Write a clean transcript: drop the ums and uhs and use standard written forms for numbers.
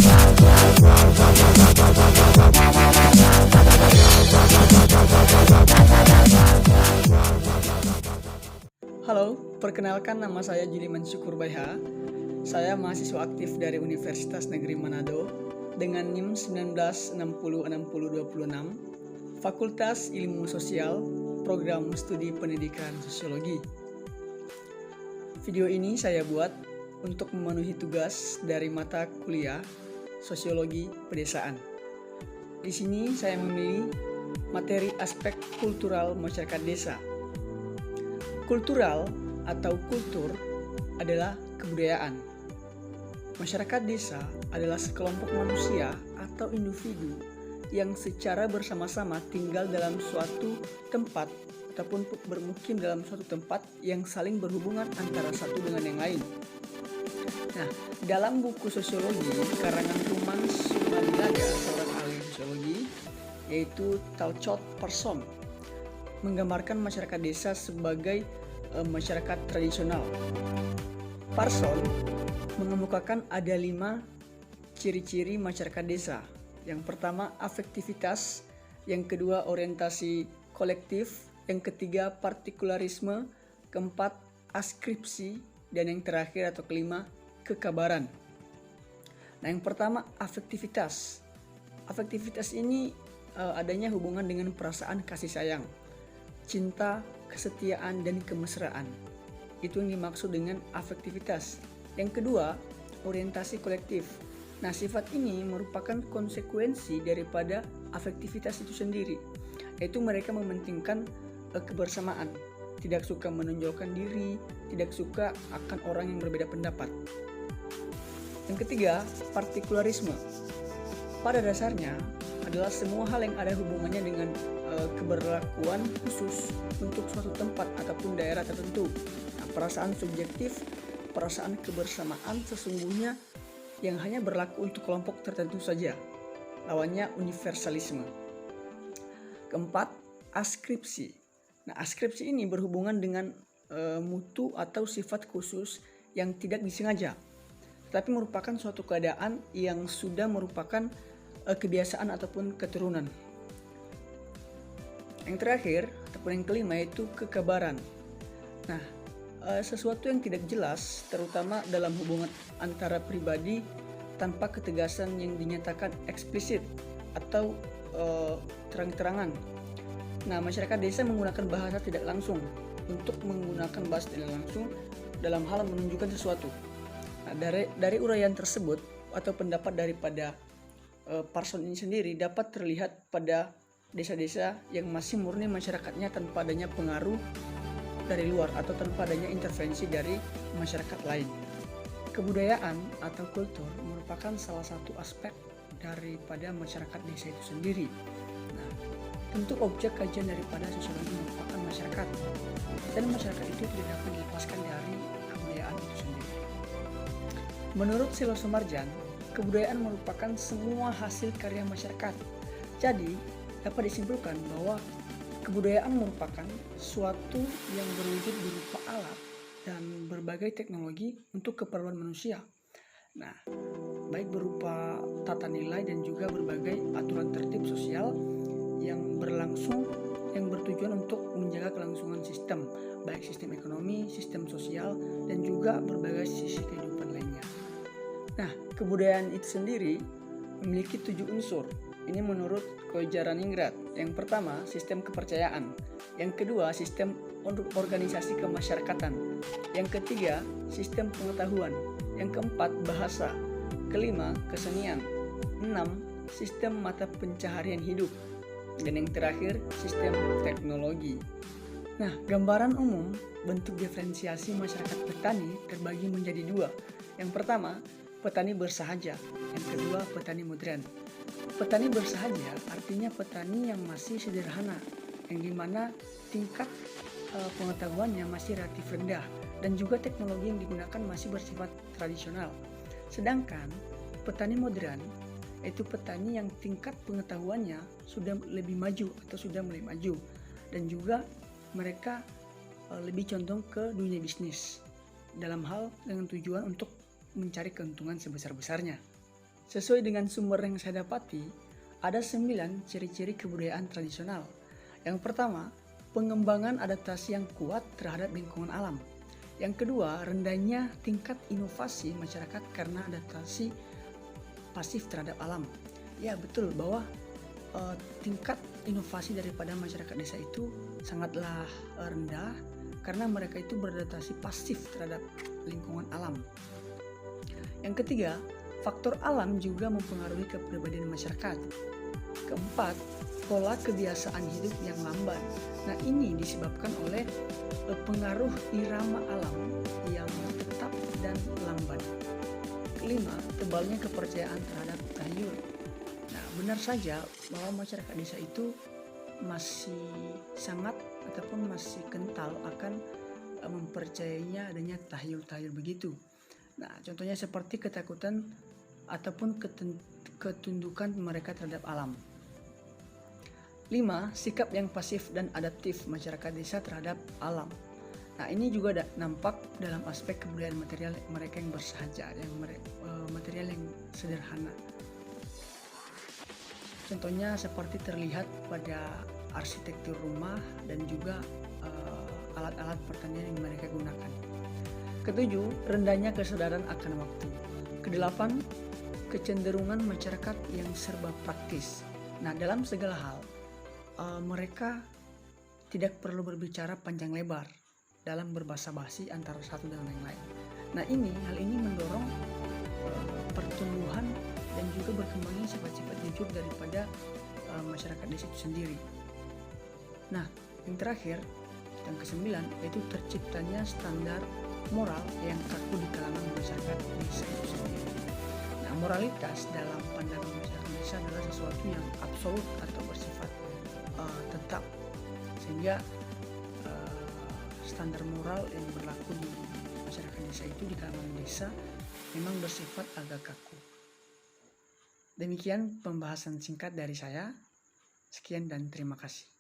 Halo, perkenalkan nama saya Juliman Syukur Baiha. Saya mahasiswa aktif dari Universitas Negeri Manado dengan NIM 19606026, Fakultas Ilmu Sosial, Program Studi Pendidikan Sosiologi. Video ini saya buat untuk memenuhi tugas dari mata kuliah Sosiologi Pedesaan. Di sini saya memilih materi aspek kultural masyarakat desa. Kultural atau kultur adalah kebudayaan. Masyarakat desa adalah sekelompok manusia atau individu yang secara bersama-sama tinggal dalam suatu tempat ataupun bermukim dalam suatu tempat yang saling berhubungan antara satu dengan yang lain. Nah, dalam buku sosiologi karangan Ruman Sumadilaga, seorang ahli sosiologi, yaitu Talcott Parsons, menggambarkan masyarakat desa sebagai masyarakat tradisional. Parsons mengemukakan ada 5 ciri-ciri masyarakat desa. Yang pertama, afektivitas. Yang kedua, orientasi kolektif. Yang ketiga, partikularisme. Keempat, askripsi. Dan yang terakhir atau kelima, kekabaran. Nah, yang pertama, afektivitas. Afektivitas ini adanya hubungan dengan perasaan kasih sayang, cinta, kesetiaan, dan kemesraan. Itu yang dimaksud dengan afektivitas. Yang kedua, orientasi kolektif. Nah, sifat ini merupakan konsekuensi daripada afektivitas itu sendiri, yaitu mereka mementingkan kebersamaan, tidak suka menonjolkan diri, tidak suka akan orang yang berbeda pendapat. Yang ketiga, partikularisme. Pada dasarnya adalah semua hal yang ada hubungannya dengan keberlakuan khusus untuk suatu tempat ataupun daerah tertentu. Nah, perasaan subjektif, perasaan kebersamaan sesungguhnya yang hanya berlaku untuk kelompok tertentu saja. Lawannya universalisme. Keempat, askripsi. Nah, askripsi ini berhubungan dengan mutu atau sifat khusus yang tidak disengaja, tetapi merupakan suatu keadaan yang sudah merupakan kebiasaan ataupun keturunan. Yang terakhir ataupun yang kelima yaitu kekabaran. Nah, sesuatu yang tidak jelas terutama dalam hubungan antara pribadi tanpa ketegasan yang dinyatakan eksplisit atau terang-terangan. Nah, masyarakat desa menggunakan bahasa tidak langsung untuk menggunakan bahasa tidak langsung dalam hal menunjukkan sesuatu. Nah, dari uraian tersebut atau pendapat daripada Parsons ini sendiri dapat terlihat pada desa-desa yang masih murni masyarakatnya tanpa adanya pengaruh dari luar atau tanpa adanya intervensi dari masyarakat lain. Kebudayaan atau kultur merupakan salah satu aspek daripada masyarakat desa itu sendiri. Nah, tentu objek kajian daripada sosiologi merupakan masyarakat, dan masyarakat itu tidak dapat dilepaskan dari kebudayaan itu sendiri. Menurut Silo Somarjan, kebudayaan merupakan semua hasil karya masyarakat. Jadi, dapat disimpulkan bahwa kebudayaan merupakan suatu yang berwujud berupa alat dan berbagai teknologi untuk keperluan manusia. Nah, baik berupa tata nilai dan juga berbagai aturan tertib sosial yang berlangsung yang bertujuan untuk menjaga kelangsungan sistem, baik sistem ekonomi, sistem sosial, dan juga berbagai sisi kehidupan lainnya. Nah, kebudayaan itu sendiri memiliki 7 unsur. Ini menurut Koijaraningrat. Yang pertama, sistem kepercayaan. Yang kedua, sistem organisasi kemasyarakatan. Yang ketiga, sistem pengetahuan. Yang keempat, bahasa. Kelima, kesenian. 6, sistem mata pencaharian hidup. Dan yang terakhir, sistem teknologi. Nah, gambaran umum bentuk diferensiasi masyarakat petani terbagi menjadi 2. Yang pertama, petani bersahaja. Yang kedua, petani modern. Petani bersahaja artinya petani yang masih sederhana, yang dimana tingkat pengetahuannya masih relatif rendah dan juga teknologi yang digunakan masih bersifat tradisional. Sedangkan petani modern yaitu petani yang tingkat pengetahuannya sudah lebih maju atau sudah mulai maju, dan juga mereka lebih condong ke dunia bisnis dalam hal dengan tujuan untuk mencari keuntungan sebesar-besarnya. Sesuai dengan sumber yang saya dapati, ada 9 ciri-ciri kebudayaan tradisional. Yang pertama, pengembangan adaptasi yang kuat terhadap lingkungan alam. Yang kedua, rendahnya tingkat inovasi masyarakat karena adaptasi pasif terhadap alam. Ya betul bahwa tingkat inovasi daripada masyarakat desa itu sangatlah rendah karena mereka itu beradaptasi pasif terhadap lingkungan alam. Yang ketiga, faktor alam juga mempengaruhi kepribadian masyarakat. Keempat, pola kebiasaan hidup yang lamban. Nah, ini disebabkan oleh pengaruh irama alam yang tetap dan lamban. Kelima, tebalnya kepercayaan terhadap tahyul. Nah, benar saja bahwa masyarakat desa itu masih sangat ataupun masih kental akan mempercayainya adanya tahyul-tahyul begitu. Nah, contohnya seperti ketakutan ataupun ketundukan mereka terhadap alam. 5. Sikap yang pasif dan adaptif masyarakat desa terhadap alam. Nah, ini juga nampak dalam aspek kebudayaan material mereka yang bersahaja, material yang sederhana. Contohnya seperti terlihat pada arsitektur rumah dan juga alat-alat pertanian yang mereka gunakan. Ketujuh, rendahnya kesadaran akan waktu. Kedelapan, kecenderungan masyarakat yang serba praktis. Nah, dalam segala hal, mereka tidak perlu berbicara panjang lebar dalam berbahasa basi antara satu dengan yang lain. Nah, hal ini mendorong pertumbuhan dan juga berkembangnya sifat-sifat jujur daripada masyarakat desa itu sendiri. Nah, yang terakhir, yang ke-9, yaitu terciptanya standar moral yang kaku di kalangan masyarakat desa itu sendiri. Nah, moralitas dalam pandangan masyarakat desa adalah sesuatu yang absolut atau bersifat tetap, sehingga standar moral yang berlaku di masyarakat desa itu di kalangan desa memang bersifat agak kaku. Demikian pembahasan singkat dari saya. Sekian dan terima kasih.